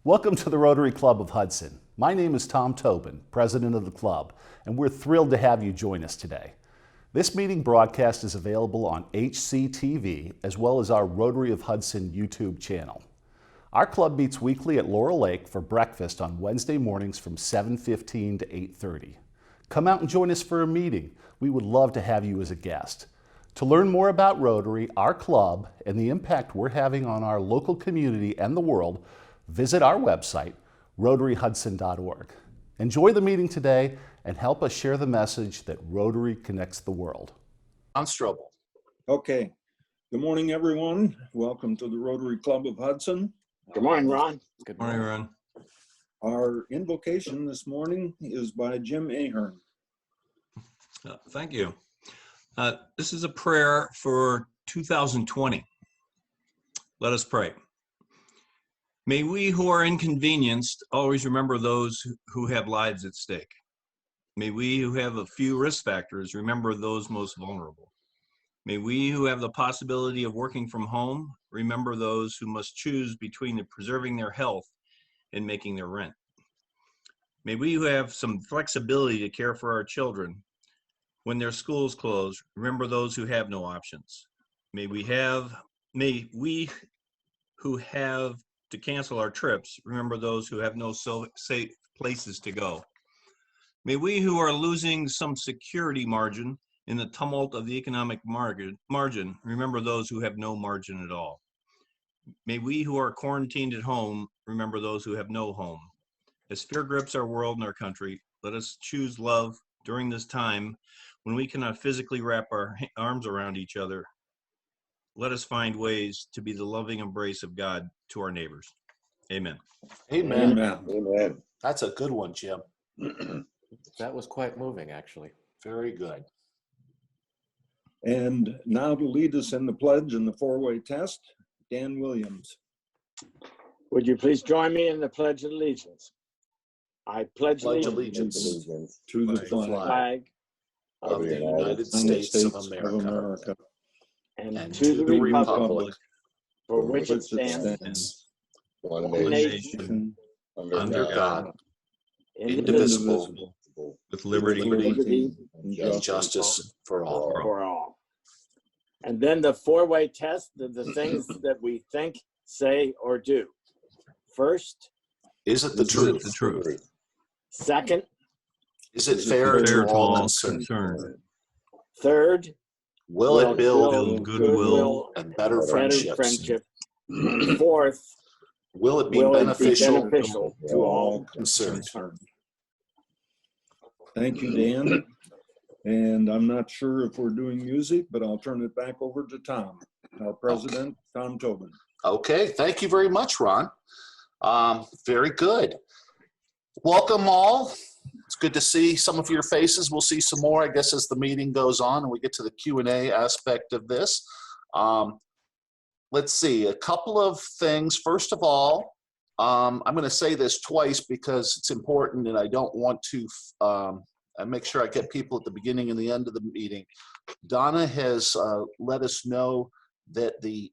Welcome to the Rotary Club of Hudson. My name is Tom Tobin, president of the club, and we're thrilled to have you join us today. This meeting broadcast is available on HCTV as well as our Rotary of Hudson YouTube channel. Our club meets weekly at Laurel Lake for breakfast on Wednesday mornings from 7:15 to 8:30. Come out and join us for a meeting. We would love to have you as a guest. To learn more about Rotary, our club, and the impact we're having on our local community and the world, visit our website, rotaryhudson.org. Enjoy the meeting today and help us share the message that Rotary connects the world. Ron Strobel. Okay. Good morning, everyone. Welcome to the Rotary Club of Hudson. Good morning, Ron. Good morning, Ron. Our invocation this morning is by Jim Ahern. Thank you. This is a prayer for 2020. Let us pray. May we who are inconvenienced always remember those who have lives at stake. May we who have a few risk factors remember those most vulnerable. May we who have the possibility of working from home remember those who must choose between preserving their health and making their rent. May we who have some flexibility to care for our children when their schools close remember those who have no options. May we who have to cancel our trips remember those who have no safe places to go. May we who are losing some security margin in the tumult of the economic margin remember those who have no margin at all. May we who are quarantined at home remember those who have no home. As fear grips our world and our country, let us choose love during this time when we cannot physically wrap our arms around each other. Let us find ways to be the loving embrace of God to our neighbors. Amen. Amen. Amen. That's a good one, Jim. That was quite moving, actually. Very good. And now to lead us in the pledge and the four-way test, Dan Williams. Would you please join me in the Pledge of Allegiance? I pledge Pledge allegiance allegiance To the to the flag flag of the United States of America and to the republic for which it stands, One one nation, nation, under God, indivisible, indivisible, With with liberty liberty and justice for all. for all. And then the four-way test of the things that we think, say, or do. First, Is it the is truth? the truth. second, Is it fair to all concerned? third, Will it build build goodwill and better better friendships? friendship, and fourth, Will it be will it be beneficial beneficial to all concerned? Thank you, Dan. And I'm not sure if we're doing music, but I'll turn it back over to Tom, our president, Tom Tobin. Okay, thank you very much, Ron. Very good. Welcome all. It's good to see some of your faces. We'll see some more, I guess, as the meeting goes on and we get to the Q&A aspect of this. Let's see, a couple of things. First of all, I'm going to say this twice because it's important and I don't want to make sure I get people at the beginning and the end of the meeting. Donna has let us know that the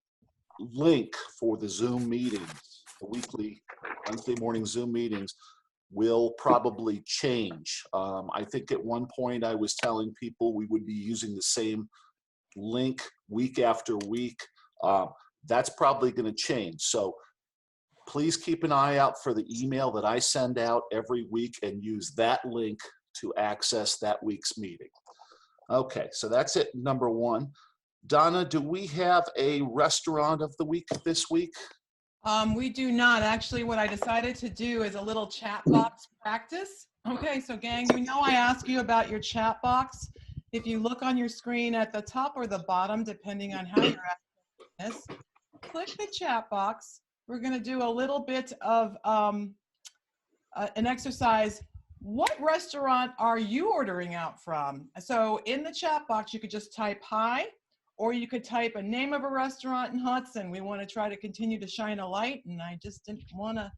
link for the Zoom meetings, the weekly Wednesday morning Zoom meetings, will probably change. I think at one point I was telling people we would be using the same link week after week. That's probably going to change. So please keep an eye out for the email that I send out every week and use that link to access that week's meeting. Okay, so that's it, number one. Donna, do we have a restaurant of the week this week? We do not. Actually, what I decided to do is a little chat box practice. Okay, so gang, you know I ask you about your chat box. If you look on your screen at the top or the bottom, depending on how you're accessing this, click the chat box. We're going to do a little bit of an exercise. What restaurant are you ordering out from? So in the chat box, you could just type hi, or you could type a name of a restaurant in Hudson. We want to try to continue to shine a light, and I just didn't want to.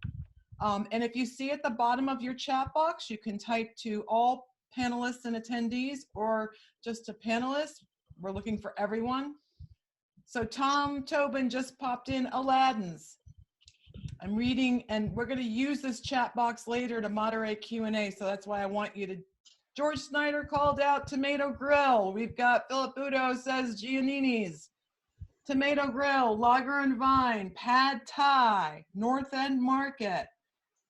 And if you see at the bottom of your chat box, you can type to all panelists and attendees or just to panelists. We're looking for everyone. So Tom Tobin just popped in Aladdin's. I'm reading, and we're going to use this chat box later to moderate Q&A. So that's why I want you to. George Snyder called out Tomato Grill. We've got Philip Budo says Giannini's. Tomato Grill, Lager and Vine, Pad Thai, North End Market.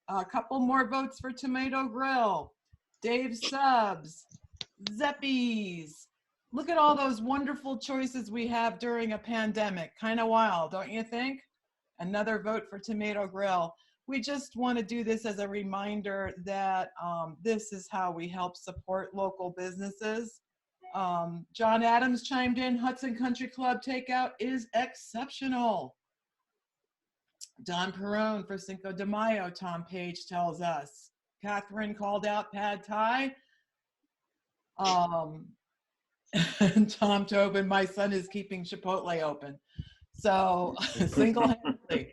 A couple more votes for Tomato Grill. Dave Subs, Zeppies. Look at all those wonderful choices we have during a pandemic. Kind of wild, don't you think? Another vote for Tomato Grill. We just want to do this as a reminder that this is how we help support local businesses. John Adams chimed in, Hudson Country Club takeout is exceptional. Don Perone for Cinco de Mayo, Tom Page tells us. Catherine called out Pad Thai. And Tom Tobin, my son is keeping Chipotle open. So single-handedly.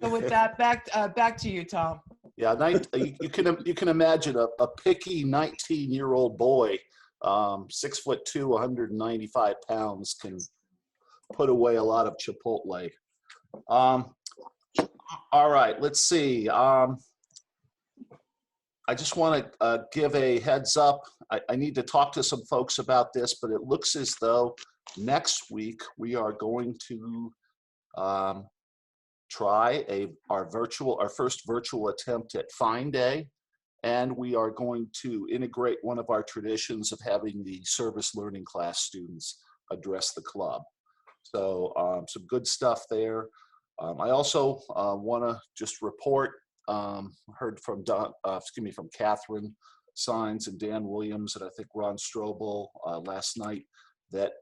So with that, back to you, Tom. Yeah, you can imagine a picky 19-year-old boy, 6'2", 195 pounds, can put away a lot of Chipotle. All right, let's see. I just want to give a heads up. I need to talk to some folks about this, but it looks as though next week we are going to try our first virtual attempt at Fine Day, and we are going to integrate one of our traditions of having the service learning class students address the club. So some good stuff there. I also want to just report. Heard from from Catherine Signs and Dan Williams, and I think Ron Strobel last night, that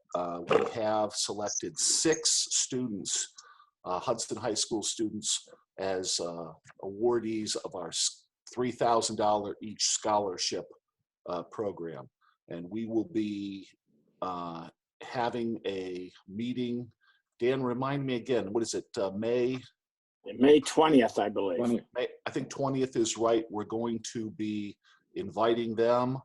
we have selected 6 students, Hudson High School students, as awardees of our $3,000 each scholarship program. And we will be having a meeting. Dan, remind me again, what is it, May 20th, I believe. I think 20th is right. We're going to be inviting them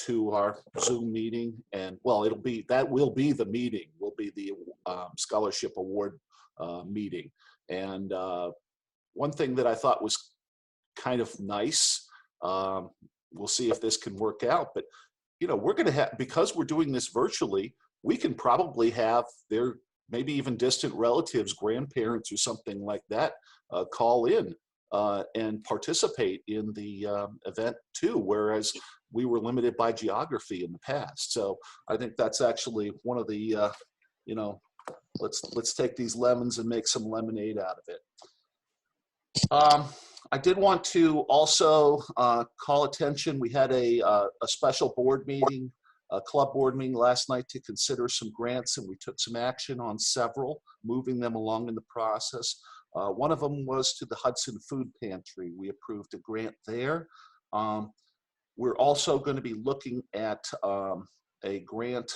to our Zoom meeting, and well, that will be the meeting. Will be the scholarship award meeting. And one thing that I thought was kind of nice. We'll see if this can work out, but we're going to have, because we're doing this virtually, we can probably have their maybe even distant relatives, grandparents or something like that, call in and participate in the event too, whereas we were limited by geography in the past. So I think that's actually one of the, let's take these lemons and make some lemonade out of it. I did want to also call attention. We had a special board meeting, a club board meeting last night to consider some grants, and we took some action on several, moving them along in the process. One of them was to the Hudson Food Pantry. We approved a grant there. We're also going to be looking at a grant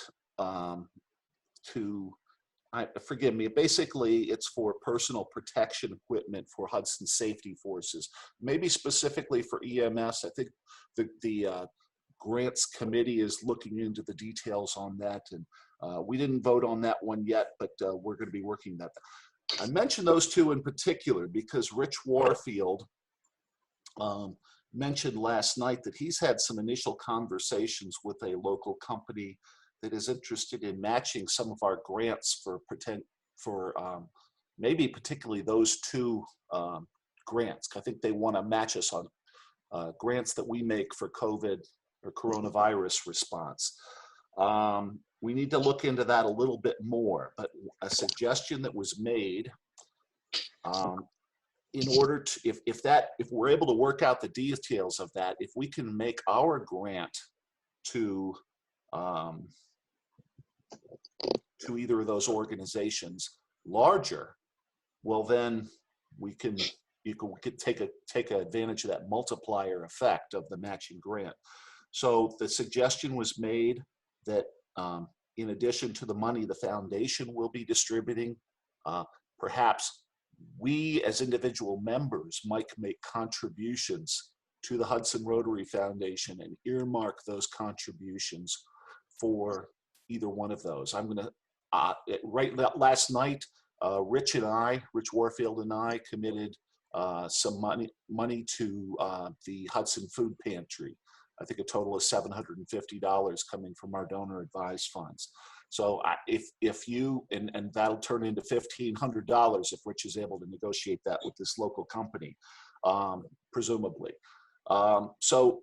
forgive me, basically it's for personal protection equipment for Hudson Safety Forces, maybe specifically for EMS. I think the grants committee is looking into the details on that, and we didn't vote on that one yet, but we're going to be working that. I mentioned those two in particular because Rich Warfield mentioned last night that he's had some initial conversations with a local company that is interested in matching some of our grants for maybe particularly those two grants. I think they want to match us on grants that we make for COVID or coronavirus response. We need to look into that a little bit more, but a suggestion that was made in order to, if we're able to work out the details of that, if we can make our grant to either of those organizations larger, well then we could take advantage of that multiplier effect of the matching grant. So the suggestion was made that in addition to the money the foundation will be distributing, perhaps we as individual members might make contributions to the Hudson Rotary Foundation and earmark those contributions for either one of those. I'm going to, last night, Rich Warfield and I committed some money to the Hudson Food Pantry. I think a total of $750 coming from our donor advised funds. So if you, and that'll turn into $1,500 if Rich is able to negotiate that with this local company, presumably. So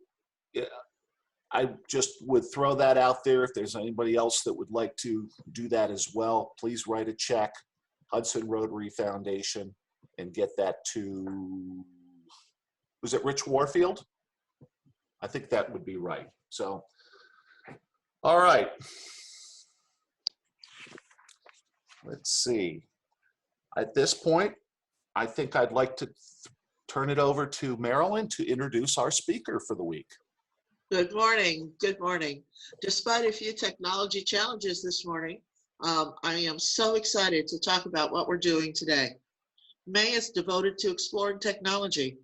I just would throw that out there. If there's anybody else that would like to do that as well, please write a check, Hudson Rotary Foundation, and get that to, was it Rich Warfield? I think that would be right. So, all right. Let's see. At this point, I think I'd like to turn it over to Marilyn to introduce our speaker for the week. Good morning. Good morning. Despite a few technology challenges this morning, I am so excited to talk about what we're doing today. May is devoted to exploring technology,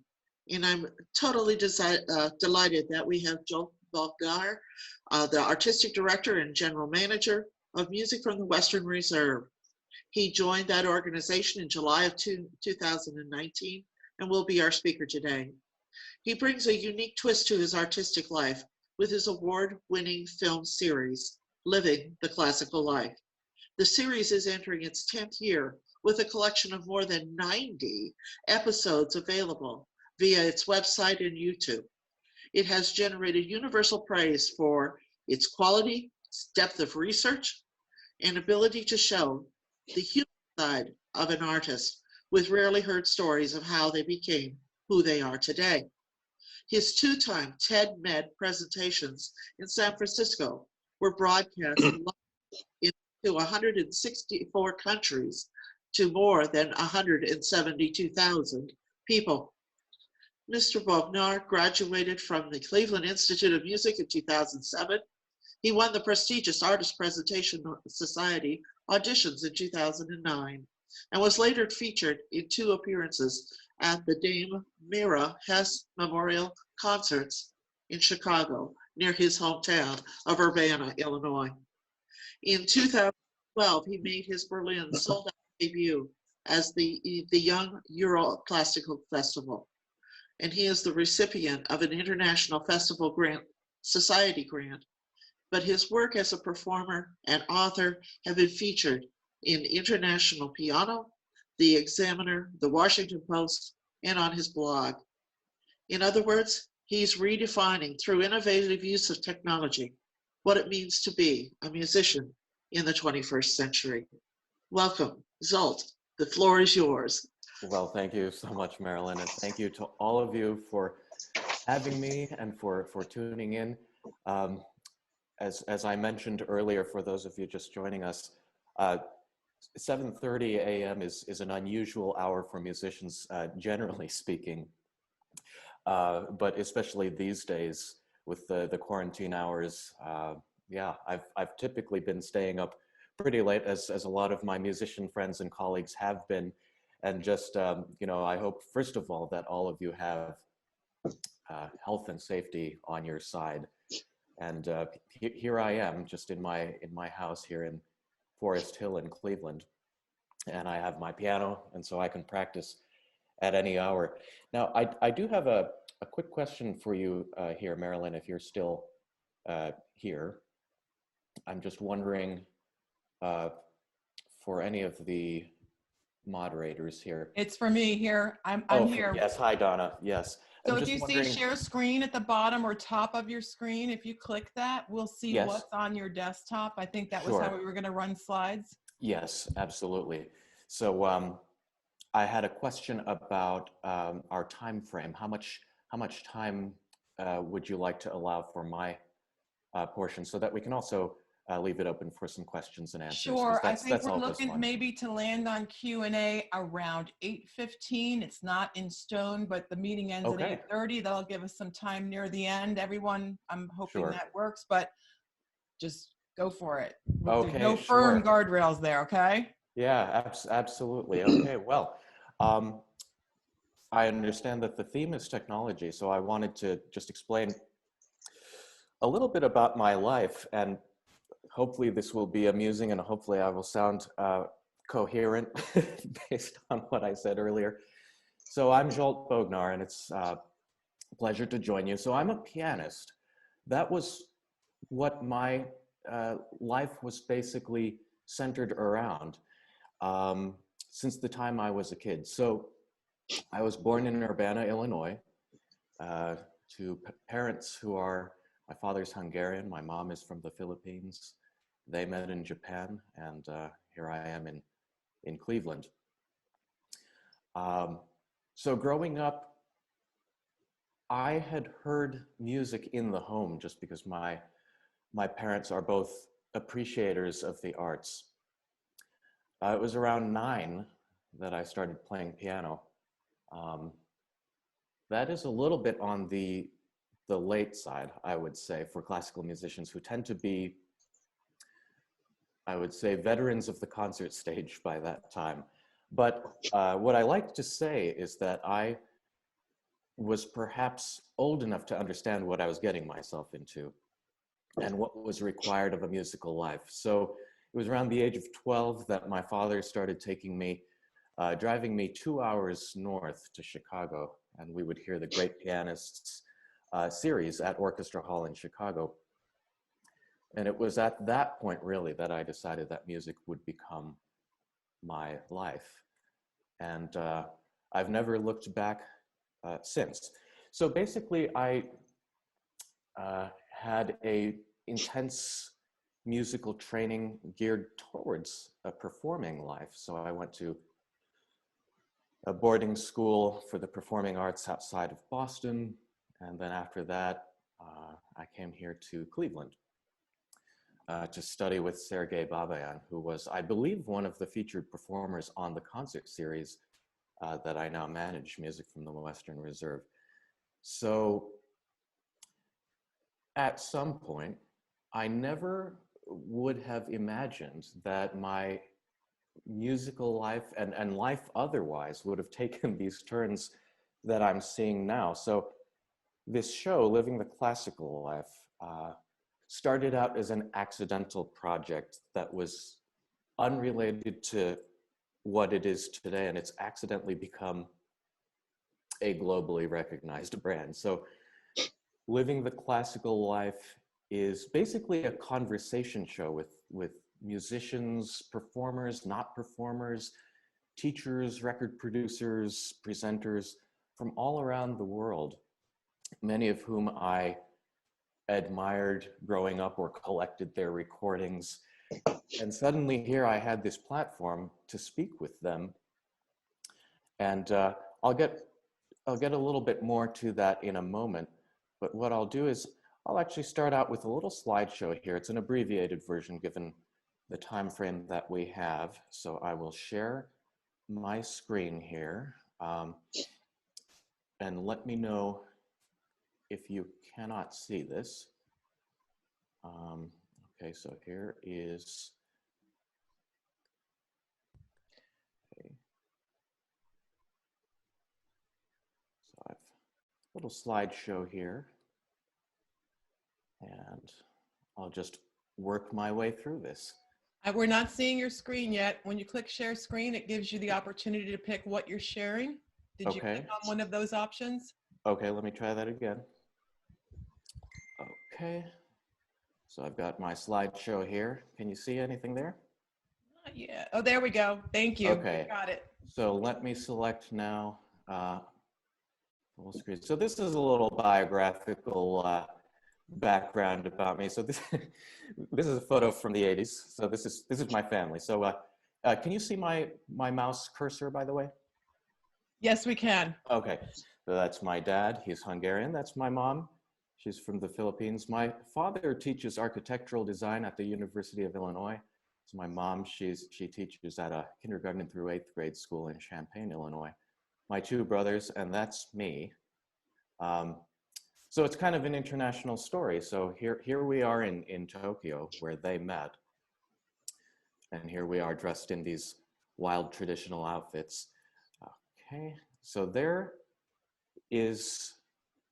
and I'm totally delighted that we have Zsolt Bognar, the Artistic Director and General Manager of Music from the Western Reserve. He joined that organization in July of 2019 and will be our speaker today. He brings a unique twist to his artistic life with his award-winning film series, Living the Classical Life. The series is entering its 10th year with a collection of more than 90 episodes available via its website and YouTube. It has generated universal praise for its quality, its depth of research, and ability to show the human side of an artist with rarely heard stories of how they became who they are today. His two-time TED Med presentations in San Francisco were broadcast into 164 countries to more than 172,000 people. Mr. Bognar graduated from the Cleveland Institute of Music in 2007. He won the prestigious Artist Presentation Society auditions in 2009 and was later featured in 2 appearances at the Dame Mira Hess Memorial Concerts in Chicago, near his hometown of Urbana, Illinois. In 2012, he made his Berlin sold-out debut as the Young Euro Classical Festival, and he is the recipient of an International Festival Grant Society grant. But his work as a performer and author have been featured in International Piano, The Examiner, The Washington Post, and on his blog. In other words, he's redefining through innovative use of technology what it means to be a musician in the 21st century. Welcome, Zsolt. The floor is yours. Well, thank you so much, Marilyn, and thank you to all of you for having me and for tuning in. As I mentioned earlier, for those of you just joining us, 7:30 a.m. is an unusual hour for musicians, generally speaking, but especially these days with the quarantine hours. Yeah, I've typically been staying up pretty late, as a lot of my musician friends and colleagues have been, and just I hope first of all that all of you have health and safety on your side. And here I am, just in my house here in Forest Hill in Cleveland, and I have my piano, and so I can practice at any hour. Now, I do have a quick question for you here, Marilyn, if you're still here. I'm just wondering for any of the moderators here. It's for me here. I'm here. Yes, hi, Donna. Yes. So if you see share screen at the bottom or top of your screen, if you click that, we'll see what's on your desktop. I think that was how we were going to run slides. Yes, absolutely. So I had a question about our time frame. How much time would you like to allow for my portion, so that we can also leave it open for some questions and answers? Sure. I think we're looking maybe to land on Q&A around 8:15. It's not in stone, but the meeting ends at 8:30. That'll give us some time near the end. Everyone, I'm hoping that works, but just go for it. Okay, there's no firm guardrails there, okay? Yeah, absolutely. Okay, well, I understand that the theme is technology, so I wanted to just explain a little bit about my life, and hopefully this will be amusing, and hopefully I will sound coherent based on what I said earlier. So I'm Zsolt Bognar, and it's a pleasure to join you. So I'm a pianist. That was what my life was basically centered around since the time I was a kid. So I was born in Urbana, Illinois, to parents who are, my father's Hungarian, my mom is from the Philippines. They met in Japan, and here I am in Cleveland. So growing up, I had heard music in the home just because my parents are both appreciators of the arts. It was around 9 that I started playing piano. That is a little bit on the late side, I would say, for classical musicians who tend to be, I would say, veterans of the concert stage by that time. But what I like to say is that I was perhaps old enough to understand what I was getting myself into and what was required of a musical life. So it was around the age of 12 that my father started taking me, driving me 2 hours north to Chicago, and we would hear the Great Pianists series at Orchestra Hall in Chicago. And it was at that point, really, that I decided that music would become my life. And I've never looked back since. So basically, I had a intense musical training geared towards a performing life. So I went to a boarding school for the performing arts outside of Boston. And then after that, I came here to Cleveland to study with Sergei Babayan, who was, I believe, one of the featured performers on the concert series that I now manage, Music from the Western Reserve. So at some point, I never would have imagined that my musical life and life otherwise would have taken these turns that I'm seeing now. So this show, Living the Classical Life, started out as an accidental project that was unrelated to what it is today, and it's accidentally become a globally recognized brand. So Living the Classical Life is basically a conversation show with musicians, performers, not performers, teachers, record producers, presenters from all around the world, many of whom I admired growing up or collected their recordings. And suddenly here I had this platform to speak with them. And I'll get a little bit more to that in a moment. But what I'll do is I'll actually start out with a little slideshow here. It's an abbreviated version given the time frame that we have. So I will share my screen here. And let me know if you cannot see this. Okay, so here is, okay. So I've a little slideshow here, and I'll just work my way through this. We're not seeing your screen yet. When you click share screen, it gives you the opportunity to pick what you're sharing. Did you click on one of those options? Okay, let me try that again. Okay, so I've got my slideshow here. Can you see anything there? Not yet. Oh, there we go. Thank you. Okay. Got it. So let me select now full screen. So this is a little biographical background about me. So this this is a photo from the 80s. So this is my family. So can you see my mouse cursor, by the way? Yes, we can. Okay, so that's my dad. He's Hungarian. That's my mom. She's from the Philippines. My father teaches architectural design at the University of Illinois. So my mom, she teaches at a kindergarten through 8th grade school in Champaign, Illinois. My 2 brothers, and that's me. So it's kind of an international story. So here we are in Tokyo, where they met. And here we are dressed in these wild traditional outfits. Okay, so there is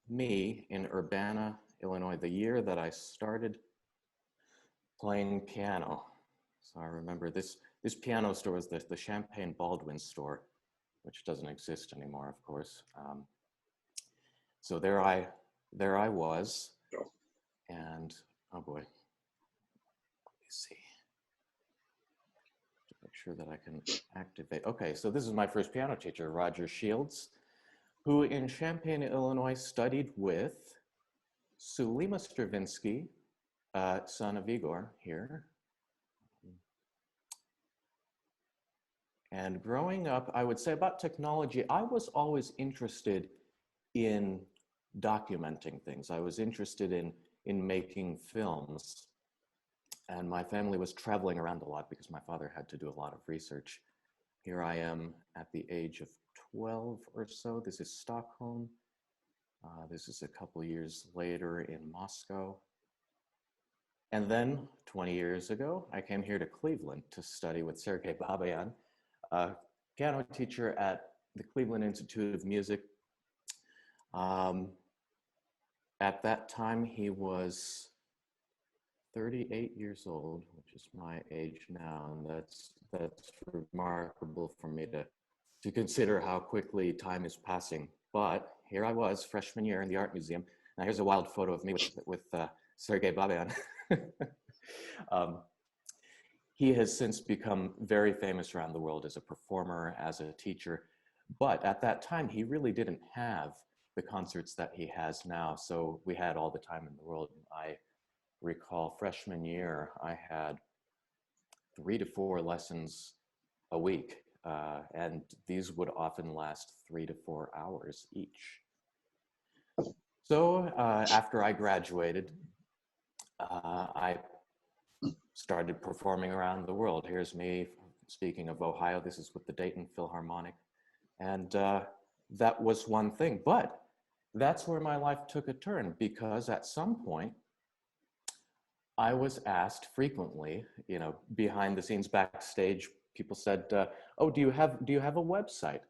me in Urbana, Illinois, the year that I started playing piano. So I remember this this piano store was the Champagne Baldwin store, which doesn't exist anymore, of course. So there I was, and oh boy, let me see. To make sure that I can activate. Okay, so this is my first piano teacher, Roger Shields, who in Champaign, Illinois, studied with Sulima Stravinsky, son of Igor here. And growing up, I would say about technology, I was always interested in documenting things. I was interested in making films. And my family was traveling around a lot because my father had to do a lot of research. Here I am at the age of 12 or so. This is Stockholm. This is a couple years later in Moscow. And then 20 years ago, I came here to Cleveland to study with Sergei Babayan, a piano teacher at the Cleveland Institute of Music. At that time, he was 38 years old, which is my age now, and that's remarkable for me to consider how quickly time is passing. But here I was, freshman year in the art museum. Now here's a wild photo of me with Sergei Babayan. He has since become very famous around the world as a performer, as a teacher. But at that time, he really didn't have the concerts that he has now. So we had all the time in the world. I recall freshman year, I had 3 to 4 lessons a week. And these would often last 3 to 4 hours each. So after I graduated, I started performing around the world. Here's me, speaking of Ohio, this is with the Dayton Philharmonic. And that was one thing, but that's where my life took a turn, because at some point, I was asked frequently, you know, behind the scenes, backstage, people said, oh, do you have a website?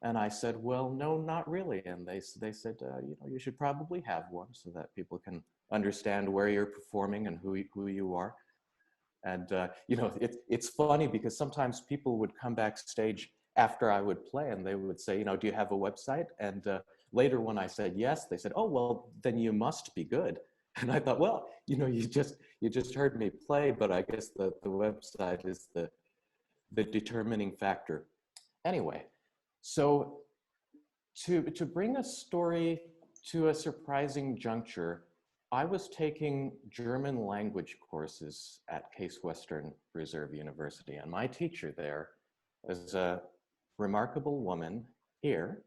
And I said, well, no, not really. And they said, you know, you should probably have one so that people can understand where you're performing and who you are. And, you know, it's funny because sometimes people would come backstage after I would play and they would say, you know, do you have a website? And later when I said yes, they said, oh, well, then you must be good. And I thought, well, you know, you just heard me play, but I guess the website is the determining factor. Anyway, so to bring a story to a surprising juncture, I was taking German language courses at Case Western Reserve University, and my teacher there is a remarkable woman here.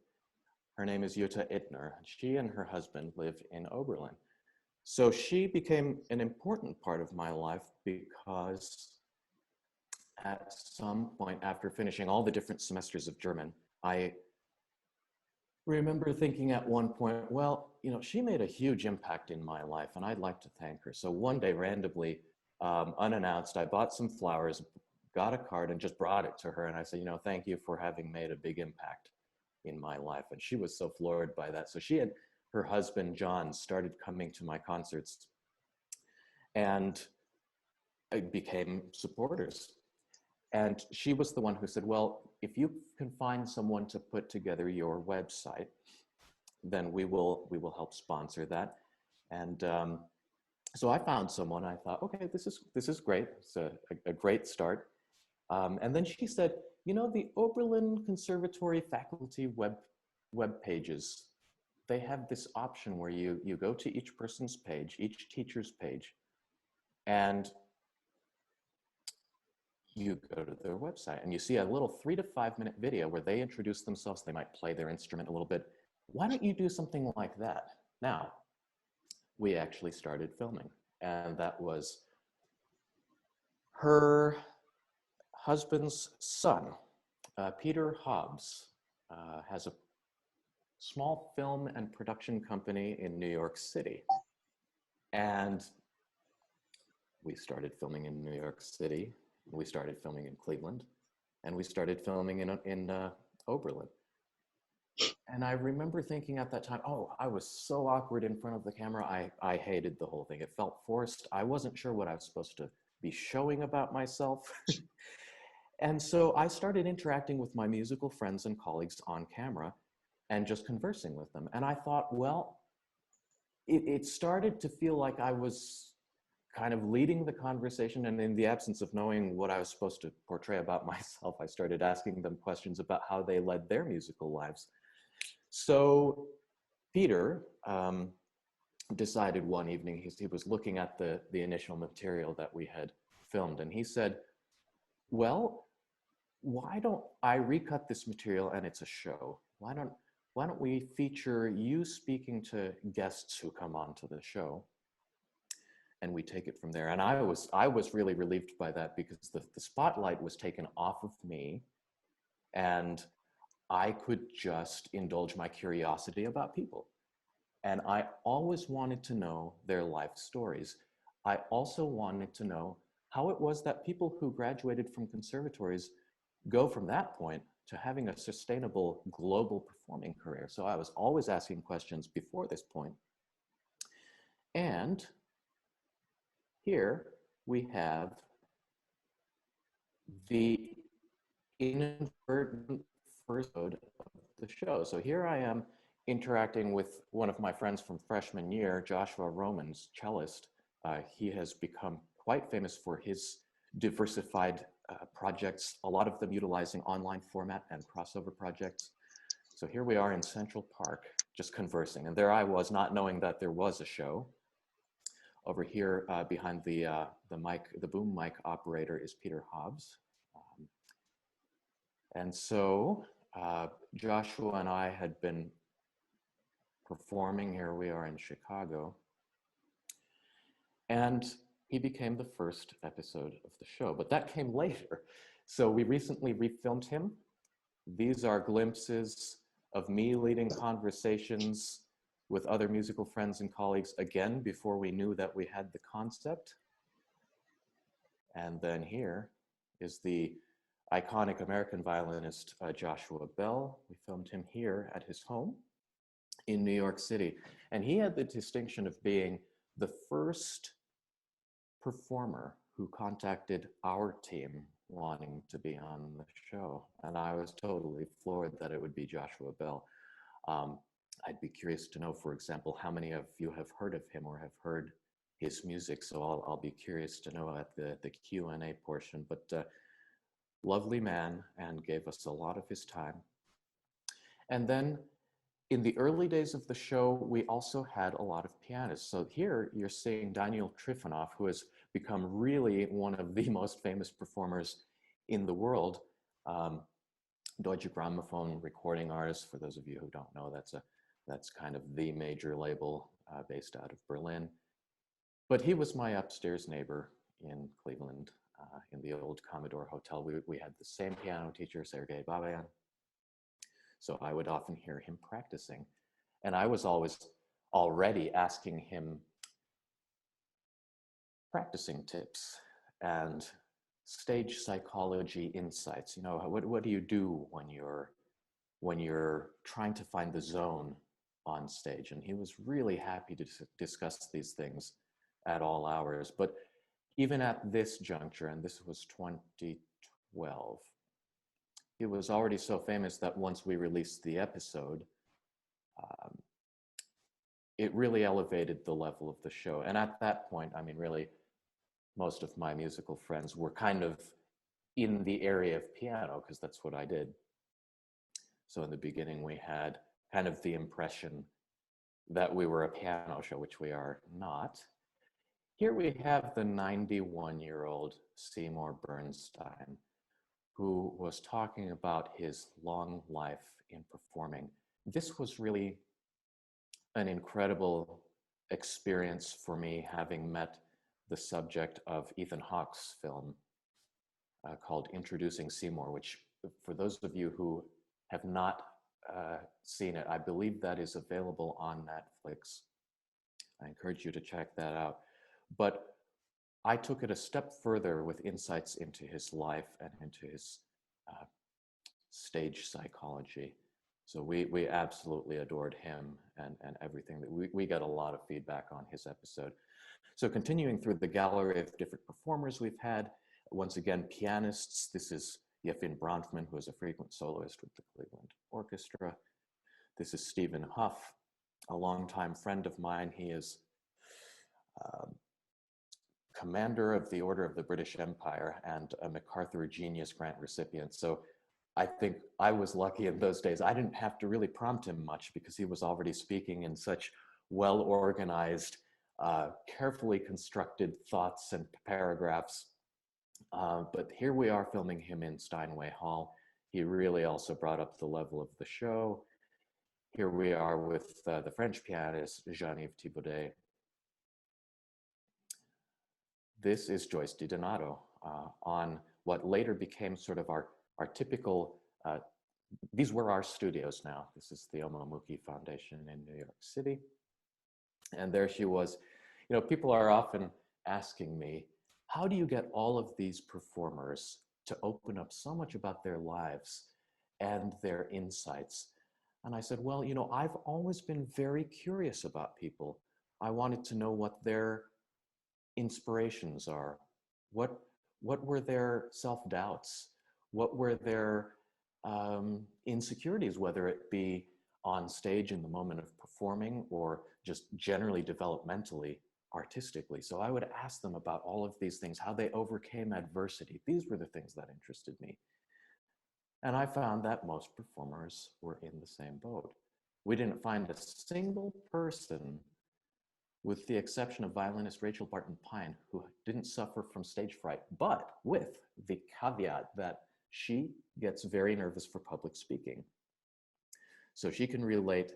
Her name is Jutta Ittner. She and her husband live in Oberlin. So she became an important part of my life because at some point after finishing all the different semesters of German, I remember thinking at one point, well, you know, she made a huge impact in my life and I'd like to thank her. So one day randomly, unannounced, I bought some flowers, got a card and just brought it to her. And I said, you know, thank you for having made a big impact in my life. And she was so floored by that. So she and her husband, John, started coming to my concerts and became supporters. And she was the one who said, well, if you can find someone to put together your website, then we will help sponsor that. And so I found someone. I thought, okay, this is great. It's a great start. And then she said, you know, the Oberlin Conservatory faculty web pages, they have this option where you go to each person's page, each teacher's page, and you go to their website and you see a little 3 to 5 minute video where they introduce themselves. They might play their instrument a little bit. Why don't you do something like that? Now, we actually started filming, and that was her husband's son, Peter Hobbs, has a small film and production company in New York City. And we started filming in New York City. We started filming in Cleveland, and we started filming in Oberlin. And I remember thinking at that time, oh, I was so awkward in front of the camera. I hated the whole thing. It felt forced. I wasn't sure what I was supposed to be showing about myself. And so I started interacting with my musical friends and colleagues on camera and just conversing with them. And I thought, well, it started to feel like I was kind of leading the conversation, and in the absence of knowing what I was supposed to portray about myself, I started asking them questions about how they led their musical lives. So Peter decided one evening, he was looking at the initial material that we had filmed, and he said, well, why don't I recut this material and it's a show? Why don't we feature you speaking to guests who come onto the show, and we take it from there? And I was really relieved by that, because the spotlight was taken off of me, and I could just indulge my curiosity about people. And I always wanted to know their life stories. I also wanted to know how it was that people who graduated from conservatories go from that point to having a sustainable global performing career. So I was always asking questions before this point. And here we have the inadvertent first episode of the show. So here I am interacting with one of my friends from freshman year, Joshua Romans, cellist. He has become quite famous for his diversified projects, a lot of them utilizing online format and crossover projects. So here we are in Central Park, just conversing. And there I was, not knowing that there was a show. Over here behind the boom mic operator is Peter Hobbs. And so Joshua and I had been performing. Here we are in Chicago. And he became the first episode of the show, but that came later. So we recently refilmed him. These are glimpses of me leading conversations with other musical friends and colleagues, again, before we knew that we had the concept. And then here is the iconic American violinist, Joshua Bell. We filmed him here at his home in New York City. And he had the distinction of being the first performer who contacted our team wanting to be on the show. And I was totally floored that it would be Joshua Bell. I'd be curious to know, for example, how many of you have heard of him or have heard his music. So I'll be curious to know at the Q&A portion. But lovely man, and gave us a lot of his time. And then in the early days of the show, we also had a lot of pianists. So here you're seeing Daniel Trifonov, who has become really one of the most famous performers in the world. Deutsche Grammophon recording artist, for those of you who don't know, that's kind of the major label based out of Berlin. But he was my upstairs neighbor in Cleveland, in the old Commodore Hotel. We had the same piano teacher, Sergei Babayan. So I would often hear him practicing. And I was always already asking him practicing tips and stage psychology insights. You know, what do you do when you're trying to find the zone on stage? And he was really happy to discuss these things at all hours. But even at this juncture, and this was 2012, he was already so famous that once we released the episode, it really elevated the level of the show. And at that point, I mean, really, most of my musical friends were kind of in the area of piano, because that's what I did. So in the beginning, we had kind of the impression that we were a piano show, which we are not. Here we have the 91-year-old Seymour Bernstein, who was talking about his long life in performing. This was really an incredible experience for me, having met the subject of Ethan Hawke's film called Introducing Seymour, which, for those of you who have not seen it, I believe that is available on Netflix. I encourage you to check that out. But I took it a step further with insights into his life and into his stage psychology. So we absolutely adored him and everything. That we got a lot of feedback on his episode. So continuing through the gallery of different performers we've had, once again, pianists. This is Yefim Bronfman, who is a frequent soloist with the Cleveland Orchestra. This is Stephen Huff, a longtime friend of mine. He is commander of the Order of the British Empire and a MacArthur Genius Grant recipient. So I think I was lucky in those days. I didn't have to really prompt him much because he was already speaking in such well-organized, carefully constructed thoughts and paragraphs. But here we are filming him in Steinway Hall. He really also brought up the level of the show. Here we are with the French pianist, Jean-Yves Thibaudet. This is Joyce DiDonato on what later became sort of our typical, these were our studios now. This is the Omomuki Foundation in New York City. And there she was. You know, people are often asking me, how do you get all of these performers to open up so much about their lives and their insights? And I said, well, you know, I've always been very curious about people. I wanted to know what their inspirations are. What were their self-doubts? What were their insecurities, whether it be on stage in the moment of performing or just generally developmentally, artistically. So I would ask them about all of these things, how they overcame adversity. These were the things that interested me. And I found that most performers were in the same boat. We didn't find a single person, with the exception of violinist Rachel Barton Pine, who didn't suffer from stage fright, but with the caveat that she gets very nervous for public speaking. So she can relate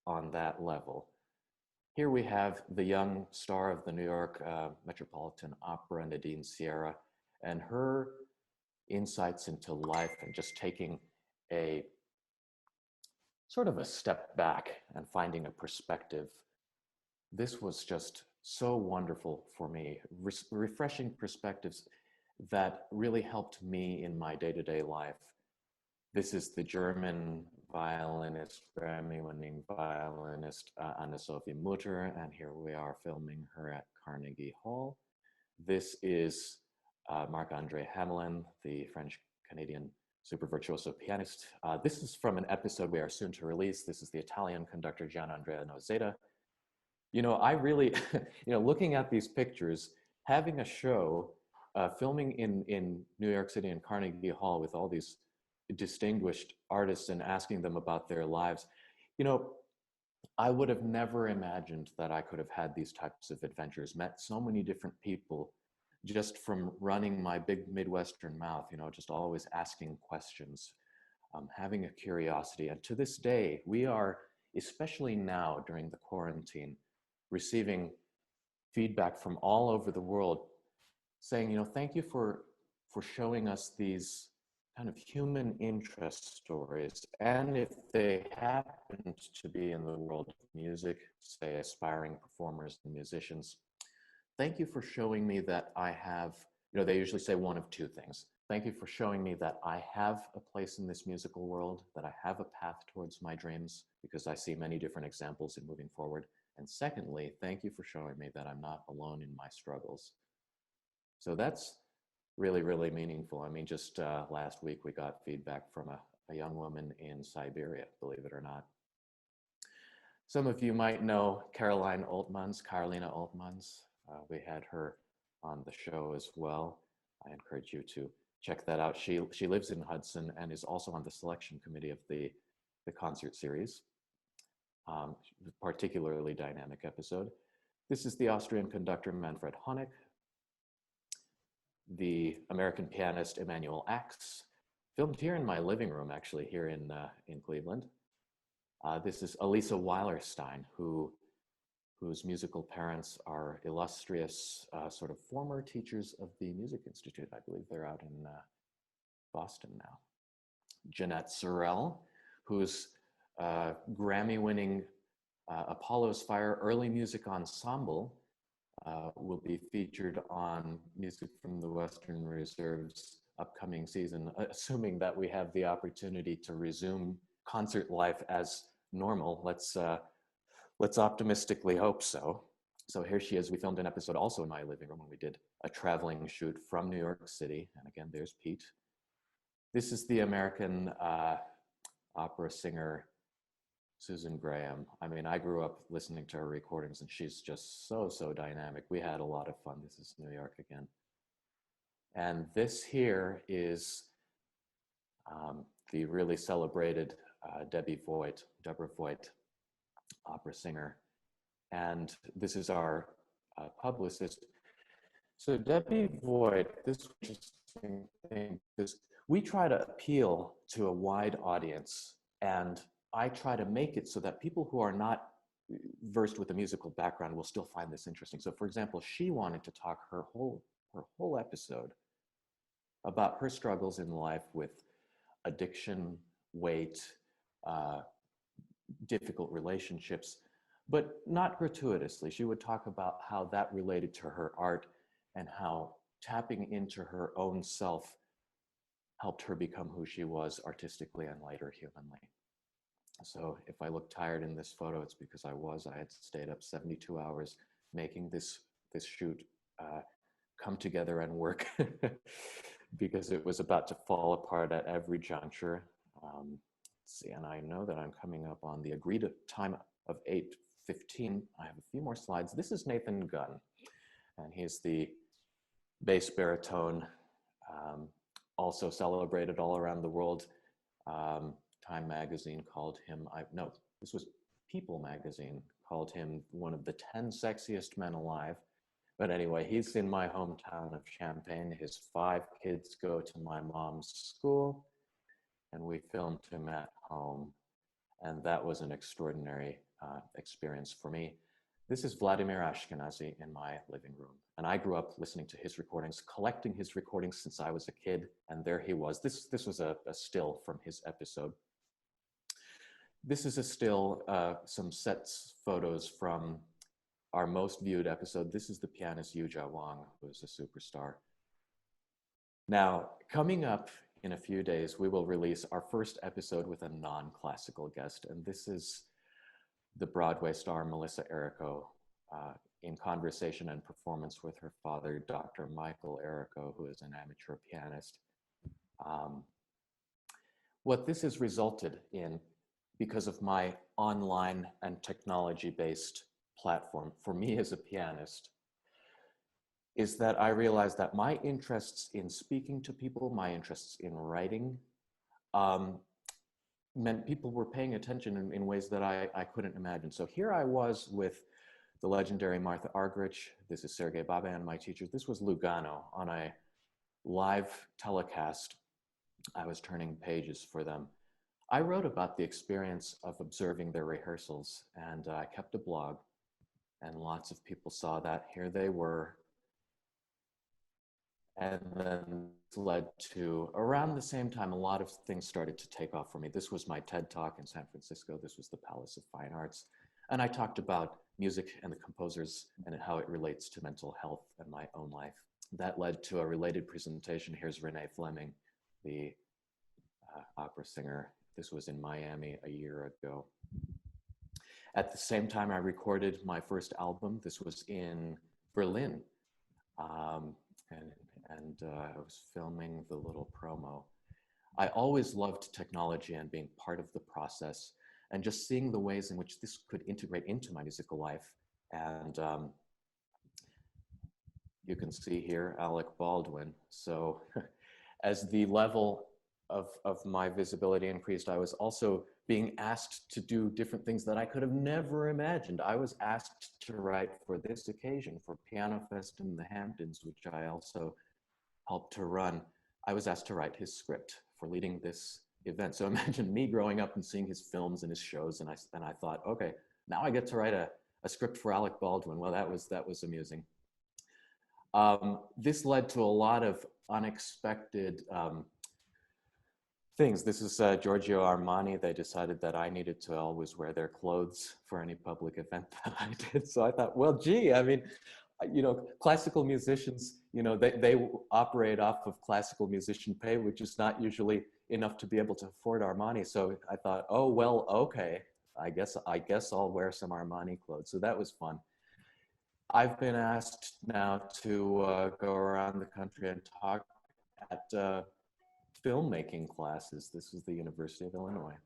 on that level. Here we have the young star of the New York Metropolitan Opera, Nadine Sierra, and her insights into life and just taking a sort of a step back and finding a perspective. This was just so wonderful for me, refreshing perspectives that really helped me in my day-to-day life. This is the German violinist, Grammy-winning violinist, Anne-Sophie Mutter, and here we are filming her at Carnegie Hall. This is Marc-André Hamelin, the French-Canadian super virtuoso pianist. This is from an episode we are soon to release. This is the Italian conductor Gianandrea Nozeta. You know, I really, you know, looking at these pictures, having a show, filming in New York City and Carnegie Hall with all these distinguished artists and asking them about their lives, you know, I would have never imagined that I could have had these types of adventures, met so many different people just from running my big Midwestern mouth, you know, just always asking questions, having a curiosity. And to this day, we are, especially now during the quarantine, receiving feedback from all over the world saying, you know, thank you for showing us these kind of human interest stories. And if they happen to be in the world of music, say aspiring performers and musicians, thank you for showing me that I have, you know, they usually say one of two things. Thank you for showing me that I have a place in this musical world, that I have a path towards my dreams, because I see many different examples in moving forward. And secondly, thank you for showing me that I'm not alone in my struggles. So that's really, really meaningful. I mean, just last week we got feedback from a young woman in Siberia, believe it or not. Some of you might know Carolina Altmans. We had her on the show as well. I encourage you to check that out. She lives in Hudson and is also on the selection committee of the concert series. Particularly dynamic episode. This is the Austrian conductor Manfred Honeck, the American pianist Emanuel Ax, filmed here in my living room, actually, here in Cleveland. This is Elisa Weilerstein, whose musical parents are illustrious sort of former teachers of the Music Institute. I believe they're out in Boston now. Jeanette Sorrell, whose Grammy-winning Apollo's Fire Early Music Ensemble will be featured on Music from the Western Reserve's upcoming season, assuming that we have the opportunity to resume concert life as normal. Let's optimistically hope so. So here she is. We filmed an episode also in my living room when we did a traveling shoot from New York City. And again, there's Pete. This is the American opera singer, Susan Graham. I mean, I grew up listening to her recordings, and she's just so dynamic. We had a lot of fun. This is New York again. And this here is the really celebrated Deborah Voigt, opera singer. And this is our publicist. So Debbie Voigt, this interesting thing, is we try to appeal to a wide audience, and I try to make it so that people who are not versed with a musical background will still find this interesting. So for example, she wanted to talk her whole episode about her struggles in life with addiction, weight, difficult relationships, but not gratuitously. She would talk about how that related to her art and how tapping into her own self helped her become who she was artistically and later humanly. So if I look tired in this photo, it's because I had stayed up 72 hours making this shoot come together and work because it was about to fall apart at every juncture. Let's see, and I know that I'm coming up on the agreed time of 8:15. I have a few more slides. This is Nathan Gunn, and he's the bass baritone, also celebrated all around the world. Time magazine called him, this was People magazine, called him one of the 10 sexiest men alive. But anyway, he's in my hometown of Champaign. His 5 kids go to my mom's school, and we filmed him at home. And that was an extraordinary experience for me. This is Vladimir Ashkenazy in my living room. And I grew up listening to his recordings, collecting his recordings since I was a kid. And there he was. This was a still from his episode. This is a still, some sets photos from our most viewed episode. This is the pianist Yuja Wang, who is a superstar. Now, coming up in a few days, we will release our first episode with a non-classical guest. And this is the Broadway star Melissa Errico in conversation and performance with her father, Dr. Michael Errico, who is an amateur pianist. What this has resulted in, because of my online and technology-based platform for me as a pianist, is that I realized that my interests in speaking to people, my interests in writing, meant people were paying attention in ways that I couldn't imagine. So here I was with the legendary Martha Argerich. This is Sergei Babayan, my teacher. This was Lugano on a live telecast. I was turning pages for them. I wrote about the experience of observing their rehearsals, and I kept a blog, and lots of people saw that. Here they were. And then led to, around the same time, a lot of things started to take off for me. This was my TED Talk in San Francisco. This was the Palace of Fine Arts. And I talked about music and the composers and how it relates to mental health and my own life. That led to a related presentation. Here's Renee Fleming, the opera singer. This was in Miami a year ago. At the same time, I recorded my first album. This was in Berlin. And I was filming the little promo. I always loved technology and being part of the process and just seeing the ways in which this could integrate into my musical life. And you can see here, Alec Baldwin. So as the level of my visibility increased, I was also being asked to do different things that I could have never imagined. I was asked to write for this occasion, for Piano Fest in the Hamptons, which I also helped to run. I was asked to write his script for leading this event. So imagine me growing up and seeing his films and his shows, and I thought, okay, now I get to write a script for Alec Baldwin. Well, that was amusing. This led to a lot of unexpected things. This is Giorgio Armani. They decided that I needed to always wear their clothes for any public event that I did. So I thought, well, gee, I mean, you know, classical musicians, you know, they operate off of classical musician pay, which is not usually enough to be able to afford Armani. So I thought, oh, well, okay, I guess I'll wear some Armani clothes. So that was fun. I've been asked now to go around the country and talk at filmmaking classes. This was the University of Illinois.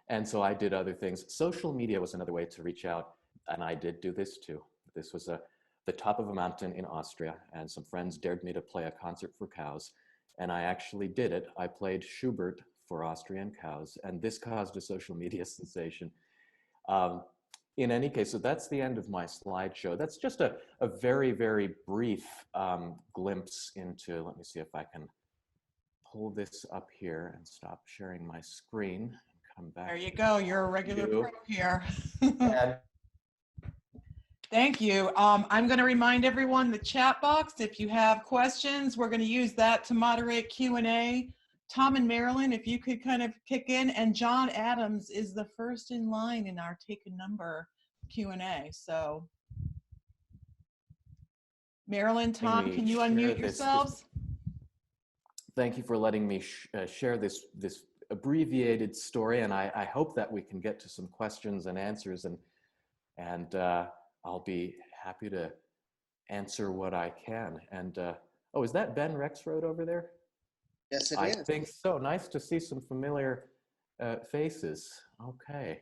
And so I did other things. Social media was another way to reach out. And I did do this too. This was the top of a mountain in Austria, and some friends dared me to play a concert for cows. And I actually did it. I played Schubert for Austrian cows, and this caused a social media sensation. In any case, so that's the end of my slideshow. That's just a very, very brief glimpse into, let me see if I can pull this up here and stop sharing my screen and come back. There you go. You're a regular pro here. And Thank you. I'm going to remind everyone the chat box. If you have questions, we're going to use that to moderate Q&A. Tom and Marilyn, if you could kind of kick in, and John Adams is the first in line in our take a number Q&A. So Marilyn, Tom, can you unmute yourselves? Thank you for letting me share this abbreviated story, and I hope that we can get to some questions and answers, and I'll be happy to answer what I can. And oh, is that Ben Rexroad over there? Yes, it I is. think so. Nice to see some familiar faces. Okay.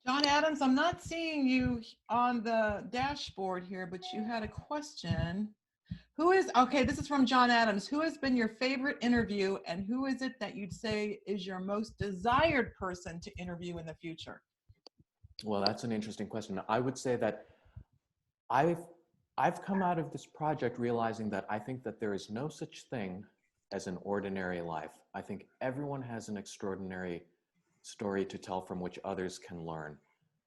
John Adams, I'm not seeing you on the dashboard here, but you had a question. Okay, this is from John Adams. Who has been your favorite interview, and who is it that you'd say is your most desired person to interview in the future? Well, that's an interesting question. I would say that I've come out of this project realizing that I think that there is no such thing as an ordinary life. I think everyone has an extraordinary story to tell from which others can learn.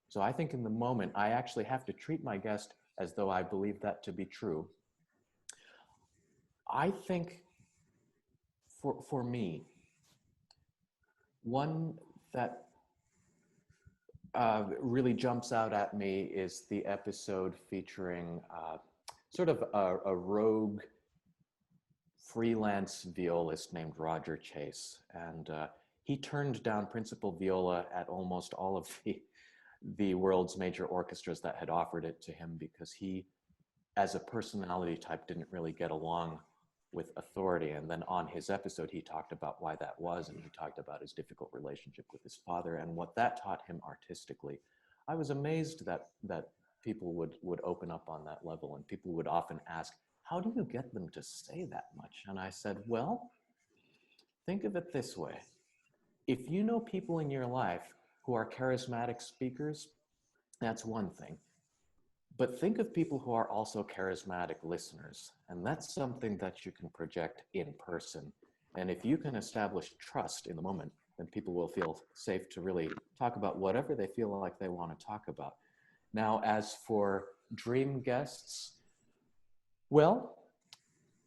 So I think in the moment, I actually have to treat my guest as though I believe that to be true. I think for me, one that really jumps out at me is the episode featuring sort of a rogue freelance violist named Roger Chase. And he turned down principal viola at almost all of the world's major orchestras that had offered it to him because he, as a personality type, didn't really get along with authority. And then on his episode, he talked about why that was, and he talked about his difficult relationship with his father and what that taught him artistically. I was amazed that people would open up on that level, and people would often ask, how do you get them to say that much? And I said, well, think of it this way. If you know people in your life who are charismatic speakers, that's one thing. But think of people who are also charismatic listeners, and that's something that you can project in person. And if you can establish trust in the moment, then people will feel safe to really talk about whatever they feel like they want to talk about. Now, as for dream guests, well,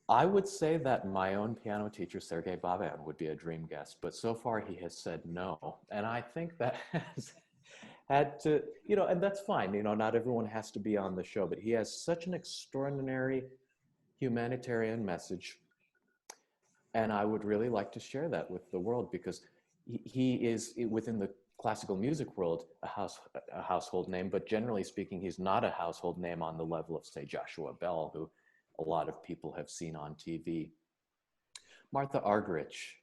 I would say that my own piano teacher, Sergei Baban, would be a dream guest, but so far he has said no. And I think that has had to, and that's fine. Not everyone has to be on the show, but he has such an extraordinary humanitarian message. And I would really like to share that with the world because he is, within the classical music world, a household name, but generally speaking, he's not a household name on the level of, say, Joshua Bell, who a lot of people have seen on TV. Martha Argerich,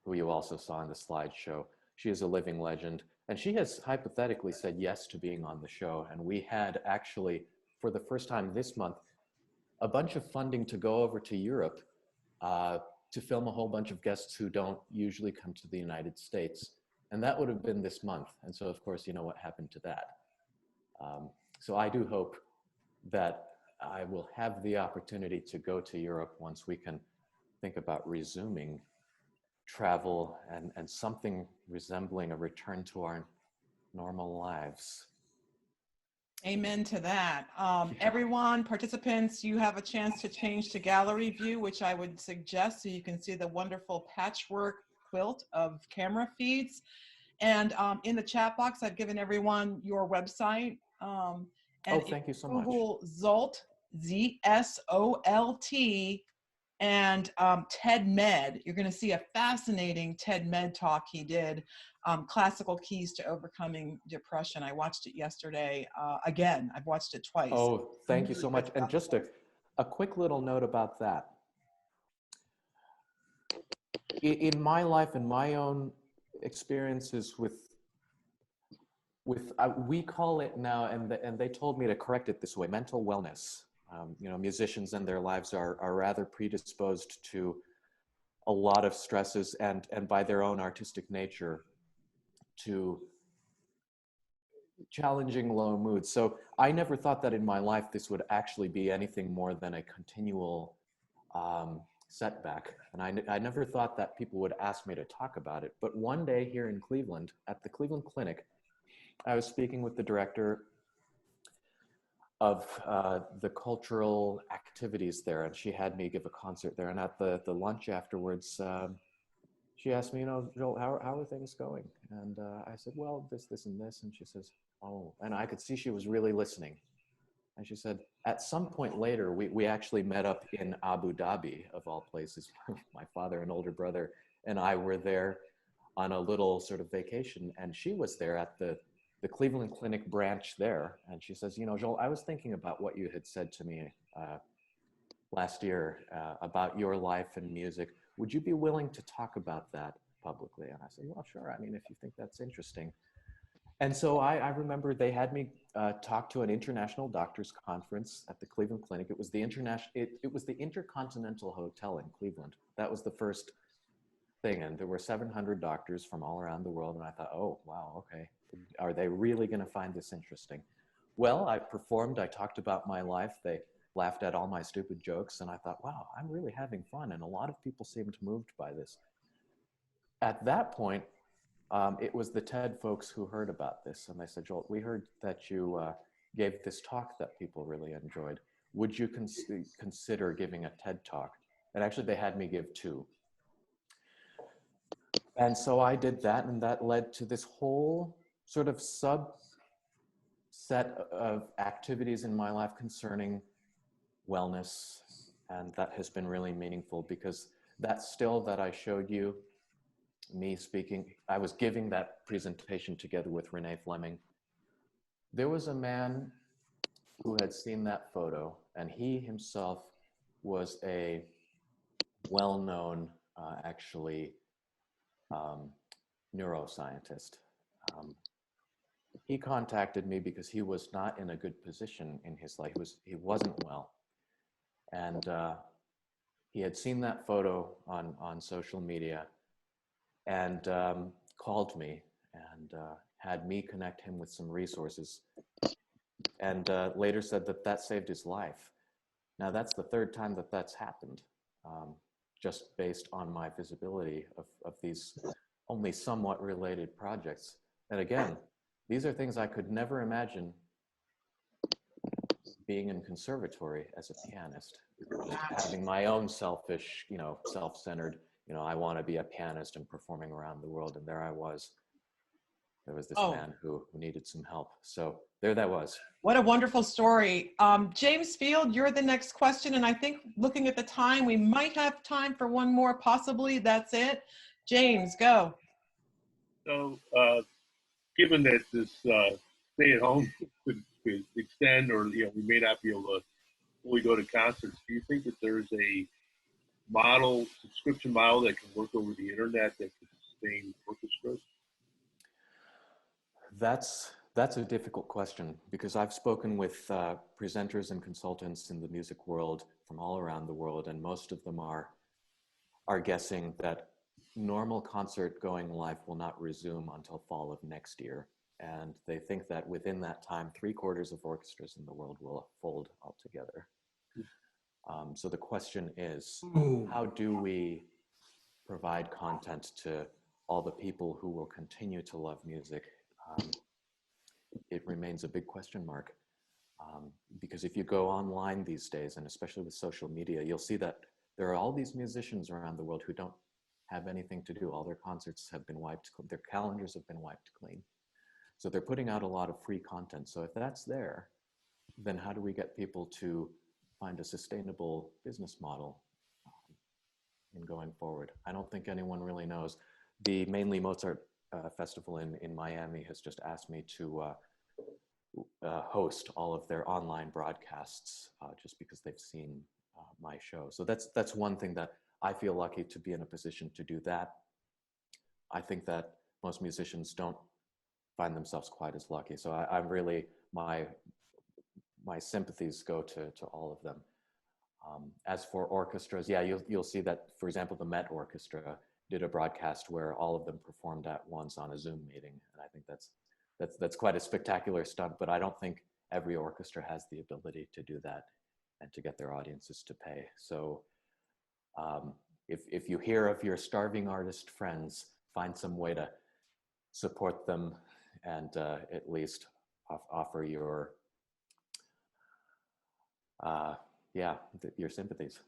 who you also saw in the slideshow, she is a living legend. And she has hypothetically said yes to being on the show. And we had actually, for the first time this month, a bunch of funding to go over to Europe to film a whole bunch of guests who don't usually come to the United States. And that would have been this month. And so, of course, you know what happened to that. So I do hope that I will have the opportunity to go to Europe once we can think about resuming travel and something resembling a return to our normal lives. Amen to that. Everyone, participants, you have a chance to change to gallery view, which I would suggest so you can see the wonderful patchwork quilt of camera feeds. And in the chat box, I've given everyone your website. And thank you so much. Google Zsolt, Z-S-O-L-T, and TED Med. You're going to see a fascinating TED Med talk he did, Classical Keys to Overcoming Depression. I watched it yesterday. Again, I've watched it twice. Oh, thank you so much. And just a quick little note about that. in my life and my own experiences with we call it now, and they told me to correct it this way, mental wellness. You know, musicians and their lives are rather predisposed to a lot of stresses and by their own artistic nature to challenging low moods. So I never thought that in my life this would actually be anything more than a continual setback. And I never thought that people would ask me to talk about it. But one day here in Cleveland, at the Cleveland Clinic, I was speaking with the director of the cultural activities there, and she had me give a concert there. And at the lunch afterwards, she asked me, you know, Joel, how are things going? And I said, well, this, and this. And she says, oh, and I could see she was really listening. And she said, at some point later, we actually met up in Abu Dhabi, of all places. My father and older brother and I were there on a little sort of vacation, and she was there at the Cleveland Clinic branch there. And she says, you know, Joel, I was thinking about what you had said to me last year about your life and music. Would you be willing to talk about that publicly? And I said, well, sure. I mean, if you think that's interesting. And so I remember they had me talk to an international doctors conference at the Cleveland Clinic. It was the it was the Intercontinental Hotel in Cleveland. That was the first thing. And there were 700 doctors from all around the world. And I thought, oh, wow, okay. Are they really going to find this interesting? Well, I performed. I talked about my life. They laughed at all my stupid jokes. And I thought, wow, I'm really having fun. And a lot of people seemed moved by this. At that point, it was the TED folks who heard about this. And they said, Joel, we heard that you gave this talk that people really enjoyed. Would you consider giving a TED talk? And actually, they had me give 2. And so I did that, and that led to this whole sort of subset of activities in my life concerning wellness. And that has been really meaningful, because that still that I showed you, me speaking, I was giving that presentation together with Renee Fleming. There was a man who had seen that photo, and he himself was a well-known, actually, neuroscientist. He contacted me because he was not in a good position in his life. He wasn't well. And he had seen that photo on social media, and called me and had me connect him with some resources, and later said that saved his life. Now, that's the 3rd time that that's happened, just based on my visibility of these only somewhat related projects. And again, these are things I could never imagine being in conservatory as a pianist, having my own selfish, you know, self-centered, you know, I want to be a pianist and performing around the world. And there I was. There was this man who needed some help. So there that was. What a wonderful story. James Field, you're the next question. And I think looking at the time, we might have time for one more, possibly. That's it. James, go. So, given that this stay-at-home could extend, or you know, we may not be able to fully go to concerts, do you think that there's a subscription model that can work over the internet that could sustain orchestras? That's a difficult question, because I've spoken with presenters and consultants in the music world from all around the world, and most of them are guessing that normal concert going life will not resume until fall of next year. And they think that within that time, 3/4 of orchestras in the world will fold altogether. So the question is, how do we provide content to all the people who will continue to love music? It remains a big question mark. Because if you go online these days, and especially with social media, you'll see that there are all these musicians around the world who don't have anything to do. All their concerts have been wiped, their calendars have been wiped clean. So they're putting out a lot of free content. So if that's there, then how do we get people to find a sustainable business model in going forward? I don't think anyone really knows. The Mainly Mozart Festival in Miami has just asked me to host all of their online broadcasts just because they've seen my show. So that's one thing that I feel lucky to be in a position to do that. I think that most musicians don't find themselves quite as lucky. So I'm really, my sympathies go to all of them. As for orchestras, yeah, you'll see that, for example, the Met Orchestra did a broadcast where all of them performed at once on a Zoom meeting. And I think that's quite a spectacular stunt, but I don't think every orchestra has the ability to do that and to get their audiences to pay. So if you hear of your starving artist friends, find some way to support them and at least offer your, your sympathies.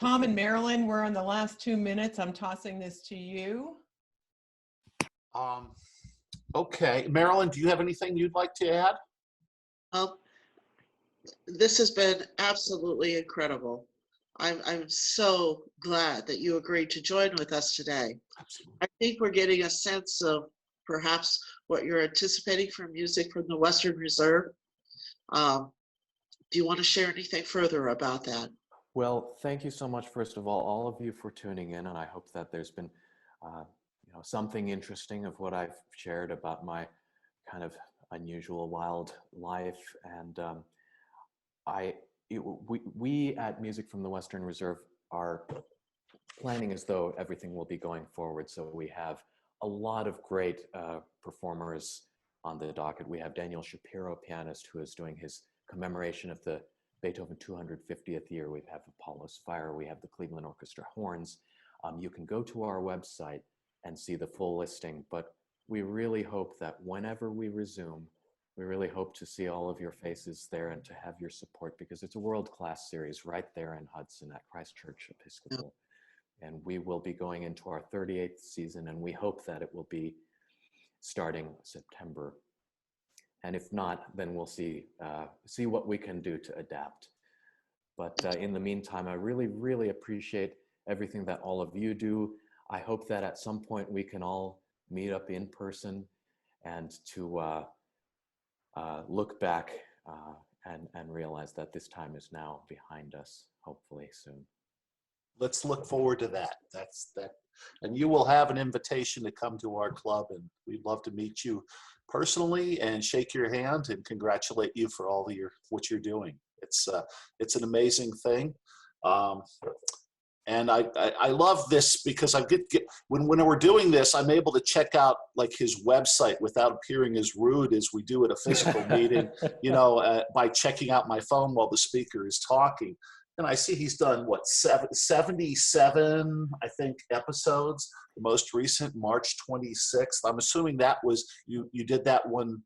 Tom and Marilyn, we're on the last 2 minutes. I'm tossing this to you. Okay, Marilyn, do you have anything you'd like to add? This has been absolutely incredible. I'm so glad that you agreed to join with us today. Absolutely. I think we're getting a sense of perhaps what you're anticipating from music from the Western Reserve. Do you want to share anything further about that? Well, thank you so much, first of all of you for tuning in, and I hope that there's been something interesting of what I've shared about my kind of unusual, wild life. And we at Music from the Western Reserve are planning as though everything will be going forward. So we have a lot of great performers on the docket. We have Daniel Shapiro, pianist, who is doing his commemoration of the Beethoven 250th year. We have Apollo's Fire. We have the Cleveland Orchestra Horns. You can go to our website and see the full listing, but we really hope that whenever we resume, we really hope to see all of your faces there and to have your support, because it's a world-class series right there in Hudson at Christ Church Episcopal. And we will be going into our 38th season, and we hope that it will be starting September. And if not, then we'll see what we can do to adapt. But in the meantime, I really, really appreciate everything that all of you do. I hope that at some point we can all meet up in person and to look back and realize that this time is now behind us, hopefully soon. Let's look forward to that. That's that. And you will have an invitation to come to our club, and we'd love to meet you personally and shake your hand and congratulate you for all what you're doing. It's an amazing thing. And I love this because I when we're doing this, I'm able to check out like his website without appearing as rude as we do at a physical meeting, by checking out my phone while the speaker is talking. And I see he's done, 77, I think, episodes. The most recent, March 26th. I'm assuming that was, you did that one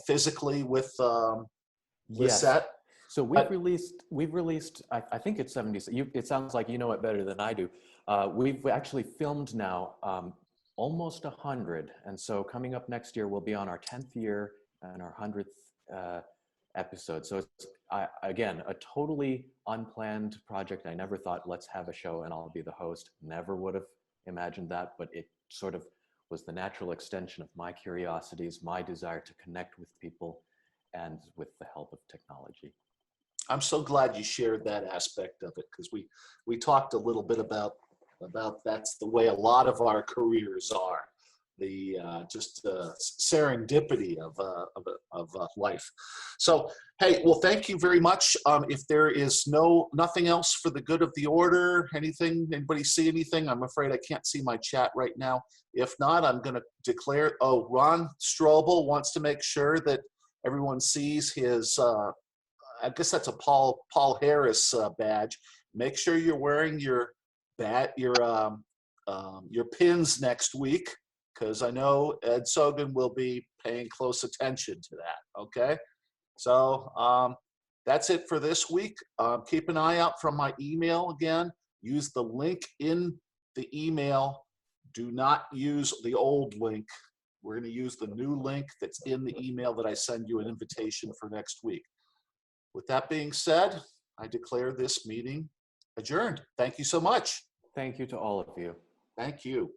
physically with Yes. Lisette? So we've released, I think it's 70. It sounds like you know it better than I do. We've actually filmed now almost 100. And so coming up next year, we'll be on our 10th year and our 100th episode. So it's, again, a totally unplanned project. I never thought, let's have a show and I'll be the host. Never would have imagined that, but it sort of was the natural extension of my curiosities, my desire to connect with people, and with the help of technology. I'm so glad you shared that aspect of it, because we talked a little bit about that's the way a lot of our careers are, the just serendipity of life. So, hey, well, thank you very much. If there is nothing else for the good of the order, anybody see anything? I'm afraid I can't see my chat right now. If not, I'm going to declare. Oh, Ron Strobel wants to make sure that everyone sees his. I guess that's a Paul Harris badge. Make sure you're wearing your pins next week, because I know Ed Sogan will be paying close attention to that. Okay, so that's it for this week. Keep an eye out from my email again. Use the link in the email. Do not use the old link. We're going to use the new link that's in the email that I send you an invitation for next week. With that being said, I declare this meeting adjourned. Thank you so much. Thank you to all of you. Thank you.